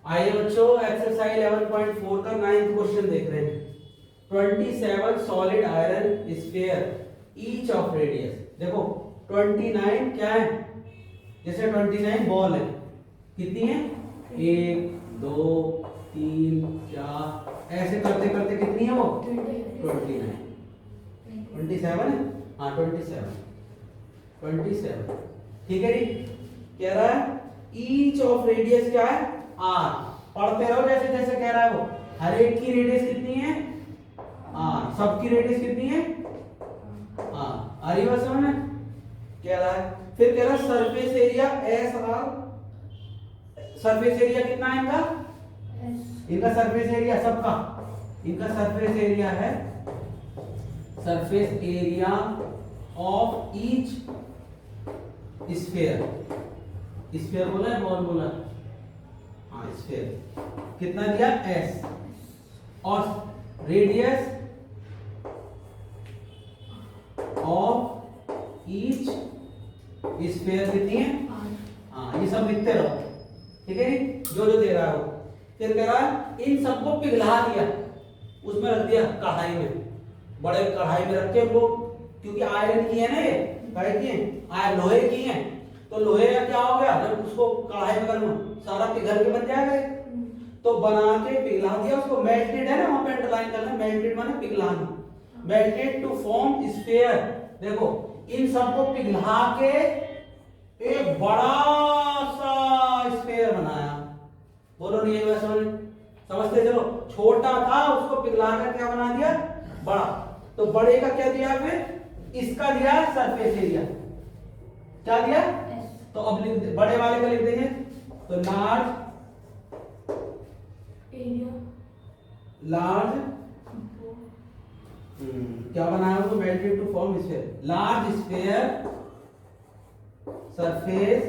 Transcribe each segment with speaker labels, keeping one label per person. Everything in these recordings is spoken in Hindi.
Speaker 1: आइए बच्चों एक्सरसाइज 11.4 का 9th क्वेश्चन देख रहे हैं। 27 solid iron sphere each of radius. देखो 29 क्या है, जैसे 29 बॉल है, कितनी है 1 2 3 4 ऐसे करते करते कितनी है वो 29 27 है। हाँ 27 ठीक है जी। कह रहा है ईच ऑफ रेडियस क्या है आर। पढ़ते रहो जैसे जैसे कह रहा है वो। हर एक की रेडियस कितनी है आर, सबकी रेडियस कितनी है आर। आ रही बात समझ में? कह रहा है फिर कह रहा है surface area S R. Surface area कितना है इनका, इनका सरफेस एरिया सबका, इनका सरफेस एरिया है, surface area of each sphere. Sphere बोला है बॉल बोला है, हाँ स्फीयर कितना दिया एस, और रेडियस ऑफ ईच स्फीयर कितनी है, हाँ ये सब लिखते रहो ठीक है जी, जो जो दे रहा है वो। फिर कह रहा है इन सबको पिघला दिया, उसमें रख दिया कढ़ाई में, बड़े कढ़ाई में रख के उनको, क्योंकि आयरन की है ना ये, काय की है आयरन लोहे की है, तो लोहे का क्या हो गया जब उसको कढ़ाई में करना सारा पिघल के बन जाएगा। तो बना के पिघला दिया उसको, मेल्टेड है ना वहां पे अंडरलाइन करना, मेल्टेड माने पिघलाना, मेल्टेड टू फॉर्म स्फीयर। देखो इन सबको पिघला के एक बड़ा सा स्फीयर बनाया। बोलो नहीं है समझते चलो, छोटा था उसको पिघला कर क्या बना दिया बड़ा। तो बड़े का क्या दिया फिर, इसका दिया सरफेस एरिया, क्या दिया, तो अब लिख बड़े वाले का लिख देंगे, तो लार्ज एरिया, लार्ज क्या बनाया उसको, melted to form sphere, large sphere surface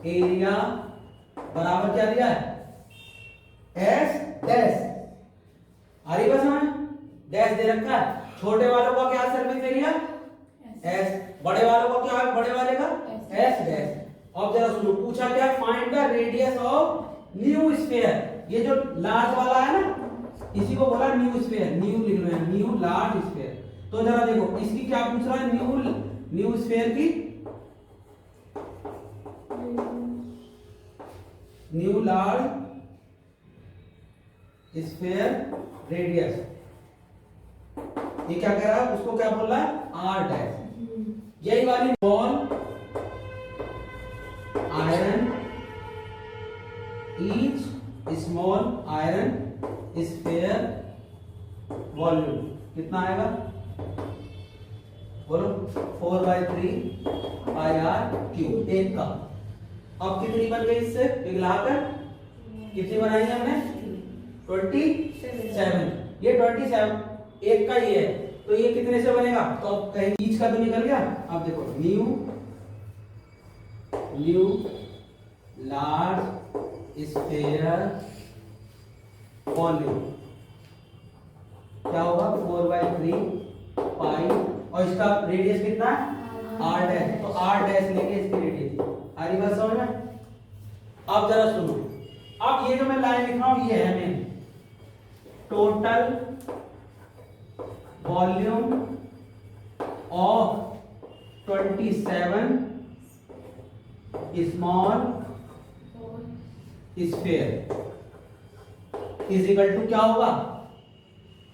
Speaker 1: area बराबर क्या दिया है एस डैश। आ रही बस हमें डैश दे रखा है। छोटे वालों का क्या सरफेस एरिया एस, बड़े वालों का क्या है, बड़े वाले का एस डैश। अब जरा सुनो, पूछा क्या, find the radius of new sphere. ये जो लार्ज वाला है ना, इसी को बोला न्यू स्फीयर, न्यू लिख लो यहाँ, न्यू लार्ज स्फीयर। तो जरा देखो इसकी क्या पूछ रहा है, न्यू स्फीयर की, न्यू लार्ज स्फीयर रेडियस। ये क्या कह रहा है, उसको क्या बोल रहा है आर डैश। यही वाली ball iron each small iron sphere volume कितना आएगा बोलो, 4/3 पाई आर क्यूब एक का। अब कितनी बन गई इससे पिघलाकर, कितनी बनाई हमने 27। ये 27 एक का ही है, तो ये कितने से बनेगा, तो अब कहीं ईच का तो निकल गया। अब देखो न्यू लार्ज स्फीयर वॉल्यूम क्या होगा 4/3 पाई, और इसका रेडियस कितना है आर डैश, तो आर डैश लेके इसकी रेडियस। आ रही बात समझ में? अब जरा सुनो, अब ये जो मैं लाइन लिख रहा हूं ये है main total volume of 27 small sphere is equal to क्या होगा,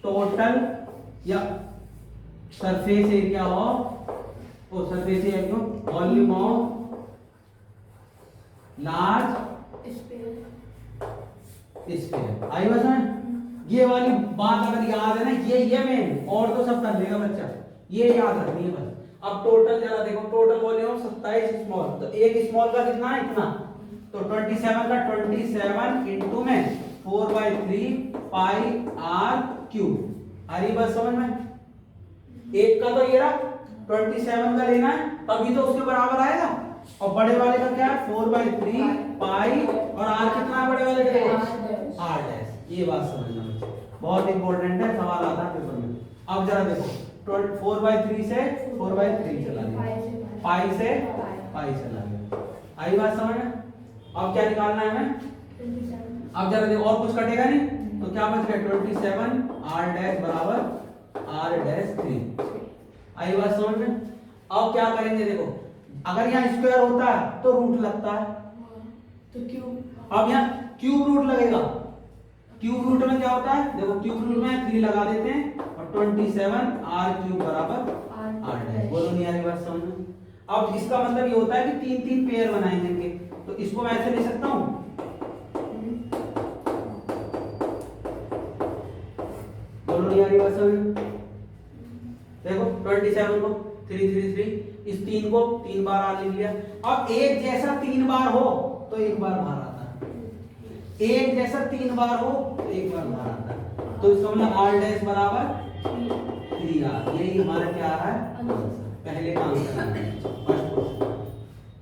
Speaker 1: टोटल या surface area of, oh surface area क्यों, वॉल्यूम ऑफ लार्ज स्फीयर। आई बात समझ? ये वाली बात अगर याद है ना, ये मेन, और तो सब कर लेगा बच्चा, ये याद रखनी है बस। अब टोटल जरा देखो, टोटल वॉल्यूम 27 स्मॉल, तो एक स्मॉल का कितना है इतना, तो 27 का 27 इंटू में 4/3 पाई आर क्यूब। आ रही बात समझ में? एक का तो ये रहा 27 का लेना है, तभी तो उसके बराबर आएगा, और बड़े वाले का क्या है 4/3 पाई, और आर कितना है बड़े वाले का आर डैश। ये बात समझना बहुत इंपॉर्टेंट है, सवाल आता है पेपर में। अब जरा देखो 4/3 से 4/3 चला गया, पाई से पाई चला गया। आई बात समझ में? अब क्या निकालना है हमें, अब जरा देखो और कुछ कटेगा नहीं, तो क्या बच गया 27 r डैश बराबर r डैश 3। आई बात समझ में? अब क्या करेंगे देखो, अगर यहाँ स्क्वायर होता है तो रूट लगता है,
Speaker 2: तो क्यूब।
Speaker 1: अब यहाँ क्यूब रूट लगेगा। क्यूब रूट में क्या होता है देखो, क्यूब रूट में 3 लगा देते हैं और 27 r क्यूब बराबर r डैश। बोलो नहीं आ रही बात समझ में? अब इसका मतलब ये होता है कि 3 पेयर बनाएंगे इनके, तो इसको मैं ऐसे लिख सकता हूँ, बोलो नहीं आ रही बात समझ में? देखो 27 को 3 3 3, इस 3 को 3 बार आ लिख लिया। अब एक जैसा 3 बार हो तो एक बार बाहर आता है, एक जैसा 3 बार हो तो एक बार बाहर आता है, तो इसका मतलब r डैश बराबर 3r। यही हमारा क्या आ रहा है, पहले का आंसर है फर्स्ट क्वेश्चन।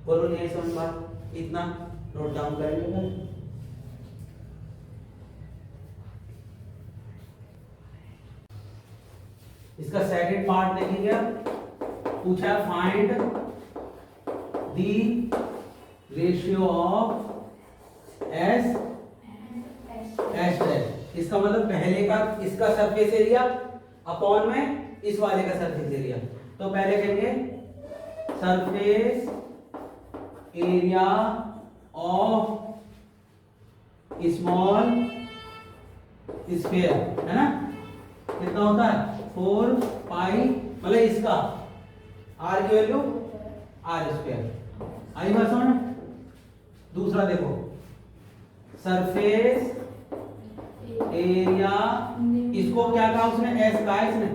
Speaker 1: बोलो नहीं आई समझ बात? इतना नोट डाउन करेंगे। इसका सेकंड पार्ट देखेंगे, पूछा find the ratio of S S dash. इसका मतलब पहले का इसका सरफेस एरिया अपॉन में इस वाले का सरफेस एरिया। तो पहले कहेंगे surface area of small sphere, है ना, कितना होता है 4 पाई, मतलब इसका r की वैल्यू r स्क्वायर। आई बात समझ? दूसरा देखो सरफेस एरिया, इसको क्या कहा उसने, s कहा इसने,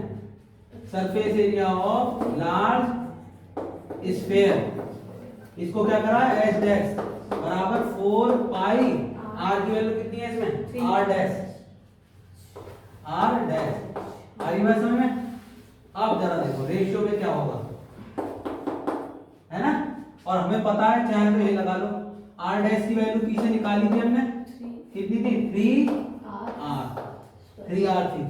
Speaker 1: surface area of large sphere, इसको क्या करा s डैश बराबर 4 पाई, r की वैल्यू कितनी है इसमें, r डैश आई बात समझ में? अब जरा देखो रेशियो में क्या होगा, है ना, और हमें पता है चाहे तो ये लगा लो, r डैश की वैल्यू पीछे निकाली थी हमने, कितनी थी 3r थी।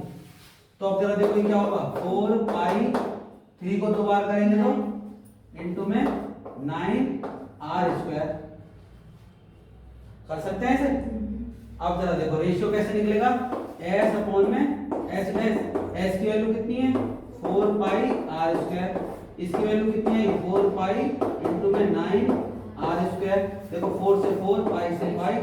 Speaker 1: तो अब जरा देखो ये क्या होगा 4 पाई, 3 को 2 बार करेंगे तो इनटू में 9r स्क्वायर, कर सकते हैं इसे? अब जरा देखो रेशियो कैसे निकलेगा, s अपॉन में s डैश, s की वैल्यू कितनी है 4 पाई r स्क्वायर, इसकी वैल्यू कितनी है 4 पाई इनटू में 9 r स्क्वायर। देखो 4 से 4, पाई से पाई,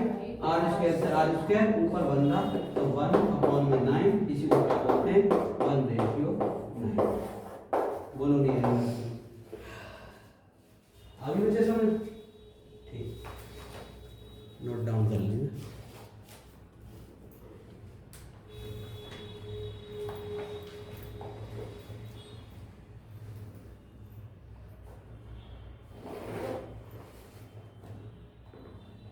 Speaker 1: r स्क्वायर से r स्क्वायर, ऊपर 1 रहा तो 1 अपॉन में 9, इसी को क्या बोलते हैं 1/9। बोलो नहीं है अभी मुझे समझ? ठीक, नोट डाउन कर लेंगे।